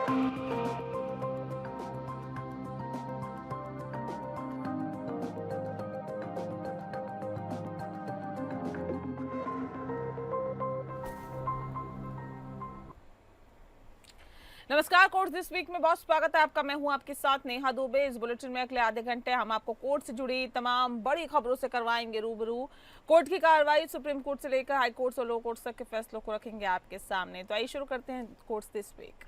नमस्कार, courts this week में बहुत स्वागत है आपका। मैं हूं आपके साथ नेहा दुबे। इस बुलेटिन में अगले आधे घंटे हम आपको कोर्ट से जुड़ी तमाम बड़ी खबरों से करवाएंगे रूबरू। कोर्ट की कार्रवाई सुप्रीम कोर्ट से लेकर हाई कोर्ट और लो कोर्ट तक के फैसलों को रखेंगे आपके सामने। तो आइए शुरू करते हैं courts this week.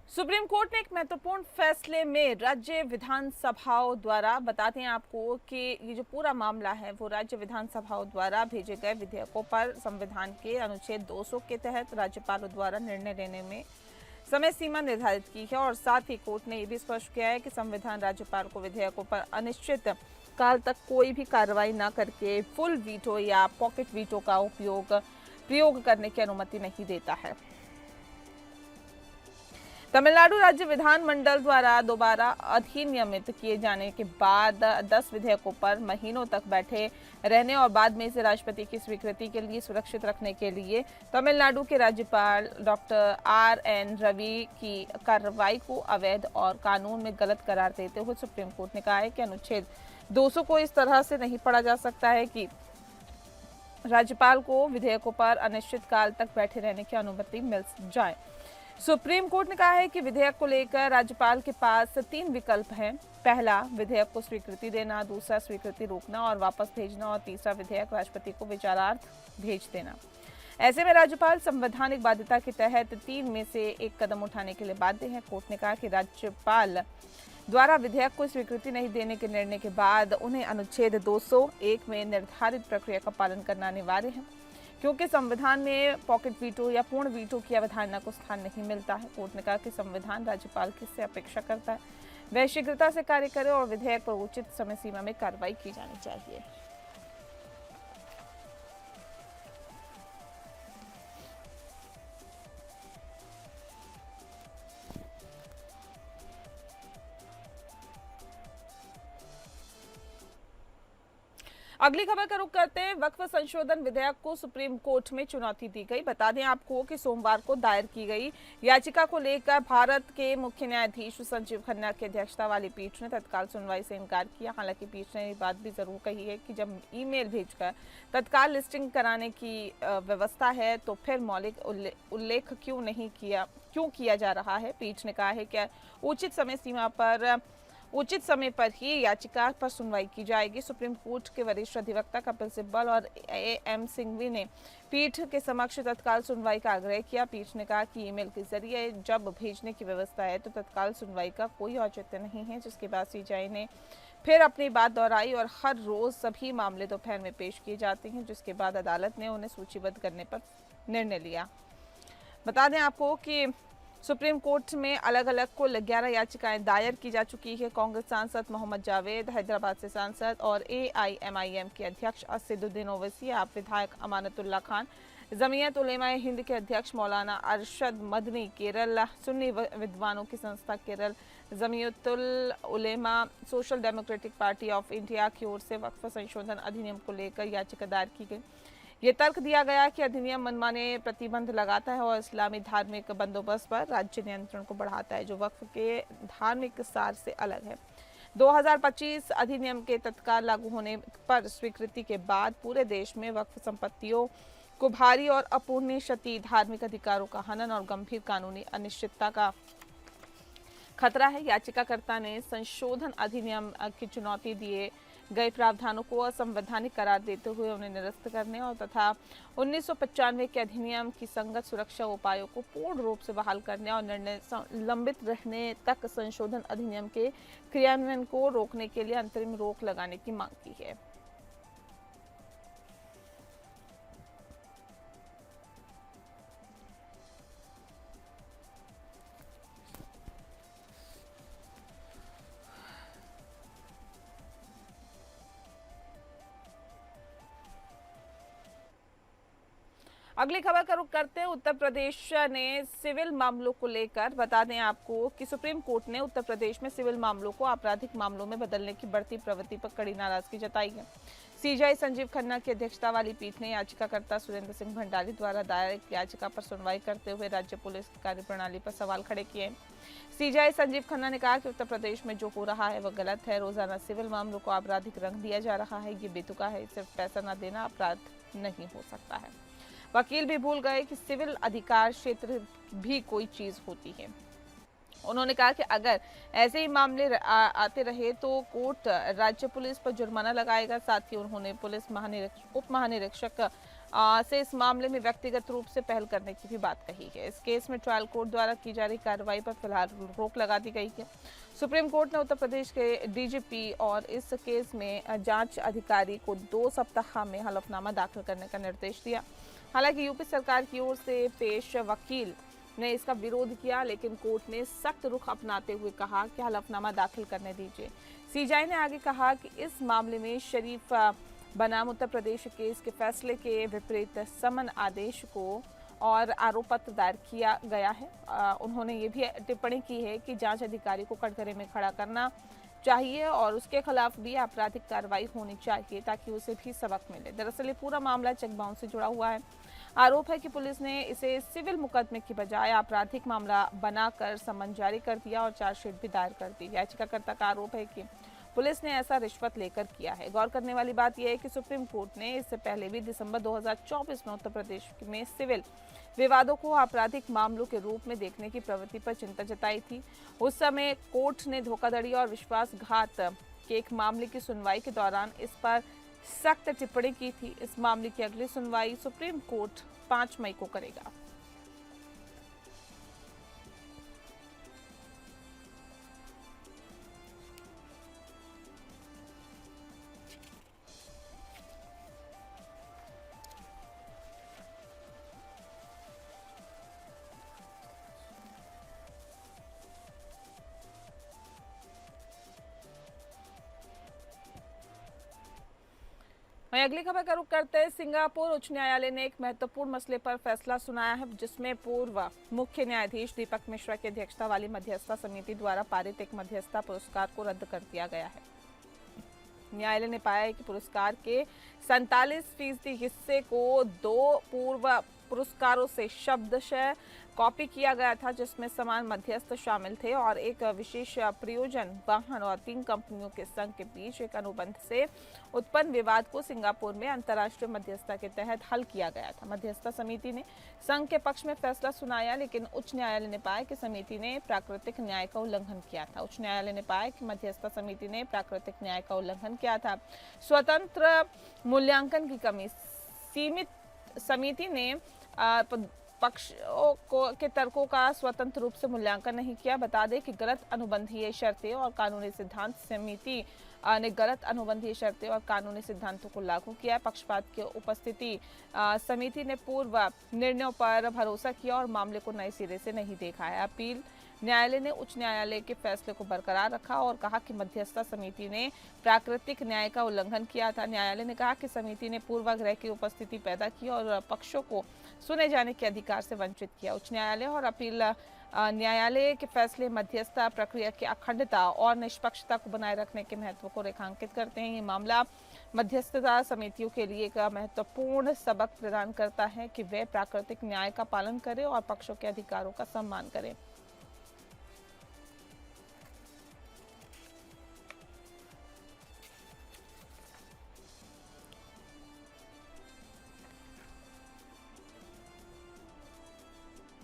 Supreme court ने एक महत्वपूर्ण फैसले में राज्य विधानसभाओं द्वारा, बताते हैं आपको कि ये जो पूरा मामला है वो राज्य विधानसभाओं द्वारा भेजे गए विधेयकों पर संविधान के अनुच्छेद 200 के तहत राज्यपालों द्वारा निर्णय लेने में समय सीमा निर्धारित की है। और साथ ही कोर्ट ने ये भी स्पष्ट किया है कि संविधान राज्यपाल को विधेयकों पर अनिश्चित काल तक कोई भी कार्रवाई न करके फुल वीटो या पॉकेट वीटो का प्रयोग करने की अनुमति नहीं देता है। तमिलनाडु राज्य विधानमंडल द्वारा दोबारा अधिनियमित किए जाने के बाद 10 विधेयकों पर महीनों तक बैठे रहने और बाद में इसे राष्ट्रपति की स्वीकृति के लिए सुरक्षित रखने के लिए तमिलनाडु के राज्यपाल डॉक्टर RN रवि की कार्रवाई को अवैध और कानून में गलत करार देते हुए सुप्रीम कोर्ट ने कहा है कि अनुच्छेद 200 को इस तरह से नहीं पढ़ा जा सकता है कि राज्यपाल को विधेयकों पर अनिश्चित काल तक बैठे रहने की अनुमति मिल जाए। सुप्रीम कोर्ट ने कहा है कि विधेयक को लेकर राज्यपाल के पास 3 विकल्प हैं। पहला, विधेयक को स्वीकृति देना, दूसरा स्वीकृति रोकना और वापस भेजना, और तीसरा विधेयक राष्ट्रपति को विचारार्थ भेज देना। ऐसे में राज्यपाल संवैधानिक बाध्यता के तहत 3 में से एक कदम उठाने के लिए बाध्य है। कोर्ट ने कहा कि राज्यपाल द्वारा विधेयक को स्वीकृति नहीं देने के निर्णय के बाद उन्हें अनुच्छेद 201 में निर्धारित प्रक्रिया का पालन करना अनिवार्य है, क्योंकि संविधान में पॉकेट वीटो या पूर्ण वीटो की अवधारणा को स्थान नहीं मिलता है। कोर्ट ने कहा कि संविधान राज्यपाल किससे अपेक्षा करता है वह शीघ्रता से कार्य करे और विधेयक पर उचित समय सीमा में कार्रवाई की जानी चाहिए। अगली खबर का रुख करते हैं। वक्फ संशोधन विधेयक को सुप्रीम कोर्ट में चुनौती दी गई। बता दें आपको कि सोमवार को दायर की गई याचिका को लेकर भारत के मुख्य न्यायाधीश संजीव खन्ना की अध्यक्षता वाली पीठ ने तत्काल सुनवाई से इनकार किया। हालांकि पीठ ने ये बात भी जरूर कही है कि जब ईमेल भेजकर तत्काल लिस्टिंग कराने की व्यवस्था है तो फिर मौलिक उल्लेख क्यों किया जा रहा है। पीठ ने कहा है कि उचित समय पर ही याचिका पर सुनवाई की जाएगी। सुप्रीम कोर्ट के वरिष्ठ अधिवक्ता कपिल सिब्बल और AM सिंघवी ने पीठ के समक्ष तत्काल सुनवाई का आग्रह किया। पीठ ने कहा कि ईमेल के जरिए जब भेजने की व्यवस्था है तो तत्काल सुनवाई का कोई औचित्य नहीं है, जिसके बाद CJI ने फिर अपनी बात दोहराई और हर रोज सभी मामले दोपहर में पेश किए जाते हैं, जिसके बाद अदालत ने उन्हें सूचीबद्ध करने पर निर्णय लिया। बता दें आपको कि सुप्रीम कोर्ट में अलग अलग कुल 11 याचिकाएं दायर की जा चुकी है। कांग्रेस सांसद मोहम्मद जावेद, हैदराबाद से सांसद और AIMIM के अध्यक्ष असदुद्दीन ओवैसी, आप विधायक अमानतुल्लाह खान, जमीयत उलेमा हिंद के अध्यक्ष मौलाना अरशद मदनी केरल, सुन्नी विद्वानों की संस्था Kerala Jamiyathul Ulema, Social Democratic Party of India की ओर से वक्फ संशोधन अधिनियम को लेकर याचिका दायर की गई। ये तर्क दिया गया कि अधिनियम मनमाने प्रतिबंध लगाता है और इस्लामी धार्मिक बंदोबस्त पर राज्य नियंत्रण को बढ़ाता है, जो वक्फ के धार्मिक सार से अलग है। 2025 अधिनियम के तत्काल लागू होने पर स्वीकृति के बाद पूरे देश में वक्फ संपत्तियों को भारी और अपूर्णीय क्षति, धार्मिक अधिकारों का हनन और गंभीर कानूनी अनिश्चितता का खतरा है। याचिकाकर्ता ने संशोधन अधिनियम की चुनौती दिए गए प्रावधानों को असंवैधानिक करार देते हुए उन्हें निरस्त करने और तथा 1995 के अधिनियम की संगत सुरक्षा उपायों को पूर्ण रूप से बहाल करने और निर्णय लंबित रहने तक संशोधन अधिनियम के क्रियान्वयन को रोकने के लिए अंतरिम रोक लगाने की मांग की है। अगली खबर का रुख करते हैं। उत्तर प्रदेश ने सिविल मामलों को लेकर बता दें आपको कि सुप्रीम कोर्ट ने उत्तर प्रदेश में सिविल मामलों को आपराधिक मामलों में बदलने की बढ़ती प्रवृत्ति पर कड़ी नाराजगी जताई है। सीजेआई संजीव खन्ना की अध्यक्षता वाली पीठ ने याचिकाकर्ता सुरेंद्र सिंह भंडारी द्वारा दायर एक याचिका पर सुनवाई करते हुए राज्य पुलिस की कार्यप्रणाली पर सवाल खड़े किए। सीजेआई संजीव खन्ना ने कहा कि उत्तर प्रदेश में जो हो रहा है वह गलत है। रोजाना सिविल मामलों को आपराधिक रंग दिया जा रहा है, ये बेतुका है। सिर्फ पैसा न देना अपराध नहीं हो सकता है। वकील भी भूल गए कि सिविल अधिकार क्षेत्र भी कोई चीज होती है। उन्होंने कहा कि अगर ऐसे ही मामले आते रहे तो कोर्ट राज्य पुलिस पर जुर्माना लगाएगा। साथ ही उन्होंने पुलिस उप महानिरीक्षक से इस मामले में व्यक्तिगत रूप से पहल करने की भी बात कही है। इस केस में ट्रायल कोर्ट द्वारा की जा रही कार्रवाई पर फिलहाल रोक लगा दी गई है। सुप्रीम कोर्ट ने उत्तर प्रदेश के डीजीपी और इस केस में जांच अधिकारी को 2 सप्ताह में हलफनामा दाखिल करने का निर्देश दिया। हालांकि यूपी सरकार की ओर से पेश वकील ने इसका विरोध किया, लेकिन कोर्ट ने सख्त रुख अपनाते हुए कहा कि हलफनामा दाखिल करने दीजिए। सीजेआई ने आगे कहा कि इस मामले में शरीफ बनाम उत्तर प्रदेश केस के फैसले के विपरीत समन आदेश को और आरोप पत्र दायर किया गया है। उन्होंने ये भी टिप्पणी की है कि जांच अधिकारी को कटघरे में खड़ा करना चाहिए और उसके खिलाफ भी आपराधिक कार्रवाई होनी चाहिए ताकि उसे भी सबक मिले। दरअसल ये पूरा मामला चेक बाउंस से जुड़ा हुआ है। आरोप है कि पुलिस ने इसे सिविल मुकदमे की बजाय आपराधिक मामला बनाकर समन जारी कर दिया और चार्जशीट भी दायर कर दी। याचिकाकर्ता का आरोप है कि पुलिस ने ऐसा रिश्वत लेकर किया है। गौर करने वाली बात यह है कि सुप्रीम कोर्ट ने इससे पहले भी दिसंबर 2024 में उत्तर प्रदेश में सिविल विवादों को आपराधिक मामलों के रूप में देखने की प्रवृत्ति पर चिंता जताई थी। उस समय कोर्ट ने धोखाधड़ी और विश्वासघात के एक मामले की सुनवाई के दौरान इस पर सख्त टिप्पणी की थी। इस मामले की अगली सुनवाई सुप्रीम कोर्ट 5 मई को करेगा। वहीं अगली खबर का रुख करते हैं। सिंगापुर उच्च न्यायालय ने एक महत्वपूर्ण मसले पर फैसला सुनाया है, जिसमें पूर्व मुख्य न्यायाधीश दीपक मिश्रा की अध्यक्षता वाली मध्यस्थता समिति द्वारा पारित एक मध्यस्थता पुरस्कार को रद्द कर दिया गया है। न्यायालय ने पाया है कि पुरस्कार के 47% हिस्से को 2 पूर्व पुरस्कारों से शब्दशः कॉपी किया गया था, जिसमें समान मध्यस्थ शामिल थे और एक विशेष प्रयोजन वाहन और 3 कंपनियों के संघ के बीच एक अनुबंध से उत्पन्न विवाद को सिंगापुर में अंतर्राष्ट्रीय मध्यस्थता के तहत हल किया गया था। मध्यस्थता समिति ने संघ के पक्ष में फैसला सुनाया, लेकिन उच्च न्यायालय ने पाया कि समिति ने प्राकृतिक न्याय का उल्लंघन किया था। उच्च न्यायालय ने पाया कि मध्यस्थता समिति ने प्राकृतिक न्याय का उल्लंघन किया था। स्वतंत्र मूल्यांकन की कमी। सीमित समिति ने पक्षों के तर्कों का स्वतंत्र रूप से मूल्यांकन नहीं किया। बता दें कि गलत अनुबंधीय शर्तें और कानूनी सिद्धांत समिति ने गलत अनुबंधीय शर्तें और कानूनी सिद्धांतों को लागू किया। पक्षपात की उपस्थिति समिति ने पूर्व निर्णयों पर भरोसा किया और मामले को नए सिरे से नहीं देखा है। अपील न्यायालय ने उच्च न्यायालय के फैसले को बरकरार रखा और कहा कि मध्यस्थता समिति ने प्राकृतिक न्याय का उल्लंघन किया था। न्यायालय ने कहा कि समिति ने पूर्वाग्रह की उपस्थिति पैदा की और पक्षों को सुने जाने के अधिकार से वंचित किया। उच्च न्यायालय और अपील न्यायालय के फैसले मध्यस्थता प्रक्रिया की अखंडता और निष्पक्षता को बनाए रखने के महत्व को रेखांकित करते हैं। ये मामला मध्यस्थता समितियों के लिए एक महत्वपूर्ण सबक प्रदान करता है कि वे प्राकृतिक न्याय का पालन करें और पक्षों के अधिकारों का सम्मान करें।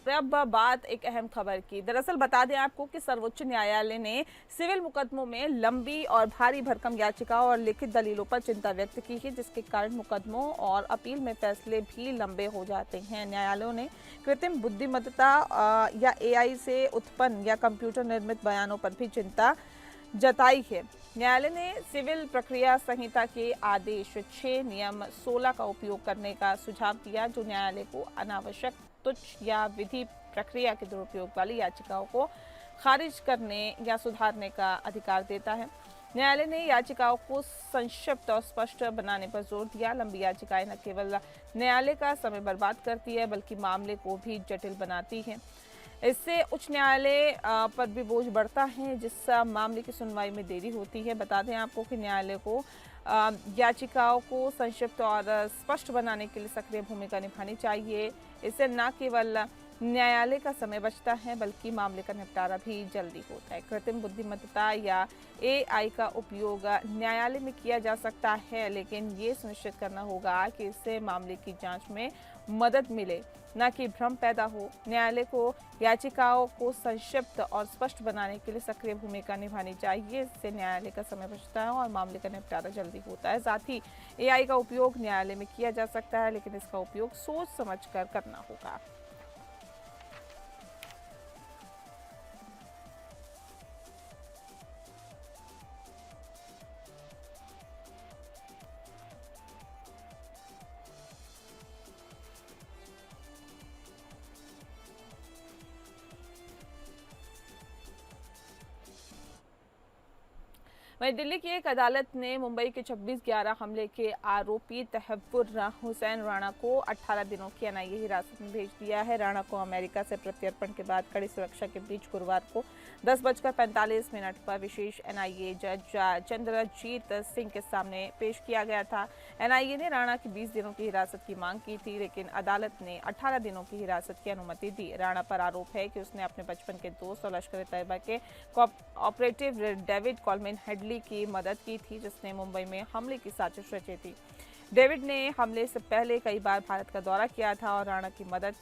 अब बात एक अहम खबर की। दरअसल बता दें आपको कि सर्वोच्च न्यायालय ने सिविल मुकदमों में लंबी और भारी भरकम याचिका और लिखित दलीलों पर चिंता व्यक्त की है, जिसके कारण मुकदमों और अपील में फैसले भी लंबे हो जाते हैं। न्यायालयों ने कृत्रिम बुद्धिमत्ता या एआई से उत्पन्न या कंप्यूटर निर्मित बयानों पर भी चिंता जताई है। न्यायालय ने सिविल प्रक्रिया संहिता के आदेश 6 नियम 16 का उपयोग करने का सुझाव दिया, जो न्यायालय को अनावश्यक तुच्छ या विधि प्रक्रिया के दुरुपयोग वाली याचिकाओं को खारिज करने या सुधारने का अधिकार देता है। न्यायालय ने याचिकाओं को संक्षिप्त और स्पष्ट बनाने पर जोर दिया। लंबी याचिकाएं न केवल न्यायालय का समय बर्बाद करती है बल्कि मामले को भी जटिल बनाती है। इससे उच्च न्यायालय पर भी बोझ बढ़ता है, जिस मामले की सुनवाई में देरी होती है। बता दें आपको कि न्यायालय को याचिकाओं को संक्षिप्त और स्पष्ट बनाने के लिए सक्रिय भूमिका निभानी चाहिए। इससे न केवल न्यायालय का समय बचता है बल्कि मामले का निपटारा भी जल्दी होता है। कृत्रिम बुद्धिमत्ता या एआई का उपयोग न्यायालय में किया जा सकता है, लेकिन ये सुनिश्चित करना होगा कि इससे मामले की जांच में मदद मिले, न कि भ्रम पैदा हो। न्यायालय को याचिकाओं को संक्षिप्त और स्पष्ट बनाने के लिए सक्रिय भूमिका निभानी चाहिए। इससे न्यायालय का समय बचता है और मामले का निपटारा जल्दी होता है। साथ ही एआई का उपयोग न्यायालय में किया जा सकता है, लेकिन इसका उपयोग सोच समझकर करना होगा। वहीं दिल्ली की एक अदालत ने मुंबई के 26/11 हमले के आरोपी तहव्वुर हुसैन राणा को 18 दिनों की एनआईए हिरासत में भेज दिया है। राणा को अमेरिका से प्रत्यर्पण के बाद कड़ी सुरक्षा के बीच गुरुवार को 10:45 पर विशेष एनआईए जज चंद्रजीत सिंह के सामने पेश किया गया था। एनआईए ने राणा की 20 दिनों की हिरासत की मांग की थी, लेकिन अदालत ने 18 दिनों की हिरासत की अनुमति दी। राणा पर आरोप है कि उसने अपने बचपन के दोस्त और लश्कर-ए-तैयबा के ऑपरेटिव डेविड कॉलमैन हेडली की मदद की थी, जिसने मुंबई में हमले की साजिश रची थी। डेविड ने हमले से पहले कई बार भारत का दौरा किया था और राणा की मदद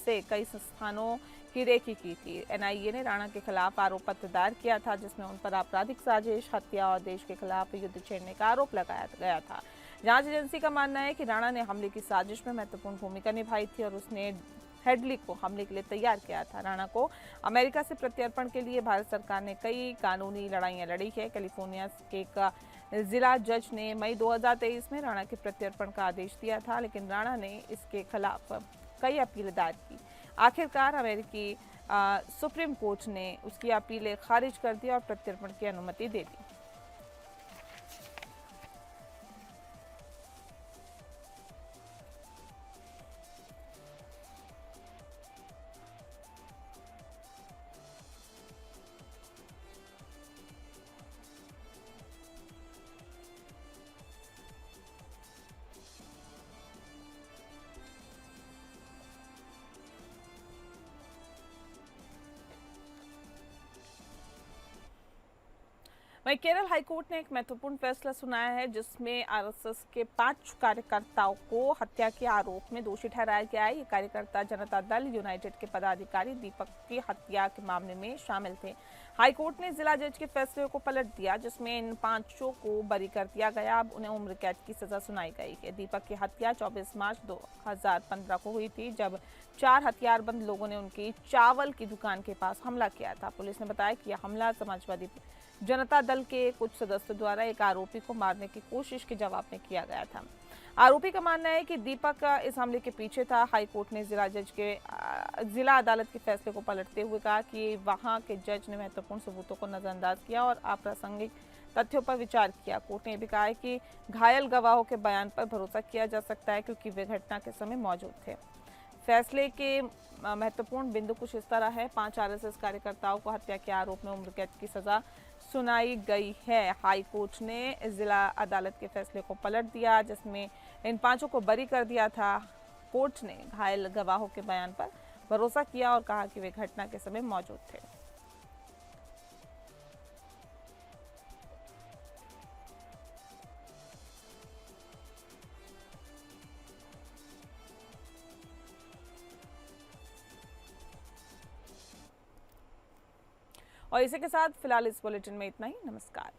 से कई संस्थानों की रेकी की थी। एनआईए ने राणा के खिलाफ आरोप पत्र दायर किया था, जिसमें उन पर आपराधिक साजिश, हत्या और देश के खिलाफ युद्ध छेड़ने का आरोप लगाया गया था। जांच एजेंसी का मानना है कि राणा ने हमले की साजिश में महत्वपूर्ण भूमिका निभाई थी और उसने हेडली को हमले के लिए तैयार किया था। राणा को अमेरिका से प्रत्यर्पण के लिए भारत सरकार ने कई कानूनी लड़ाइयां लड़ी है। कैलिफोर्निया के एक जिला जज ने मई 2023 में राणा के प्रत्यर्पण का आदेश दिया था, लेकिन राणा ने इसके खिलाफ कई अपीलें दायर की। आखिरकार अमेरिकी सुप्रीम कोर्ट ने उसकी अपीलें खारिज कर दी और प्रत्यर्पण की अनुमति दे दी। वहीं केरल हाईकोर्ट ने एक महत्वपूर्ण फैसला सुनाया है, जिसमें आरएसएस के 5 कार्यकर्ताओं को हत्या के आरोप में दोषी ठहराया गया है। ये कार्यकर्ता जनता दल यूनाइटेड के पदाधिकारी दीपक की हत्या के मामले में शामिल थे। हाईकोर्ट ने जिला जज के फैसले को पलट दिया, जिसमें इन 5 को बरी कर दिया गया। अब उन्हें उम्र कैद की सजा सुनाई गई है। दीपक की हत्या 24 मार्च 2015 को हुई थी, जब 4 हथियारबंद लोगों ने उनकी चावल की दुकान के पास हमला किया था। पुलिस ने बताया कि यह हमला समाजवादी जनता दल के कुछ सदस्यों द्वारा एक आरोपी को मारने की कोशिश के जवाब में किया गया था। आरोपी का मानना है कि दीपक इस हमले के पीछे था। हाईकोर्ट ने जिला अदालत के फैसले को पलटते हुए कहा कि वहां के जज ने महत्वपूर्ण सबूतों को नजरअंदाज किया और अप्रासंगिक तथ्यों पर विचार किया। कोर्ट ने भी कहा है कि घायल गवाहों के बयान पर भरोसा किया जा सकता है, क्योंकि वे घटना के समय मौजूद थे। फैसले के महत्वपूर्ण बिंदु कुछ इस तरह है। 5 आरएसएस कार्यकर्ताओं को हत्या के आरोप में उम्र कैद की सजा सुनाई गई है। हाई कोर्ट ने जिला अदालत के फैसले को पलट दिया, जिसमें इन 5 को बरी कर दिया था। कोर्ट ने घायल गवाहों के बयान पर भरोसा किया और कहा कि वे घटना के समय मौजूद थे। और इसी के साथ फिलहाल इस बुलेटिन में इतना ही। नमस्कार।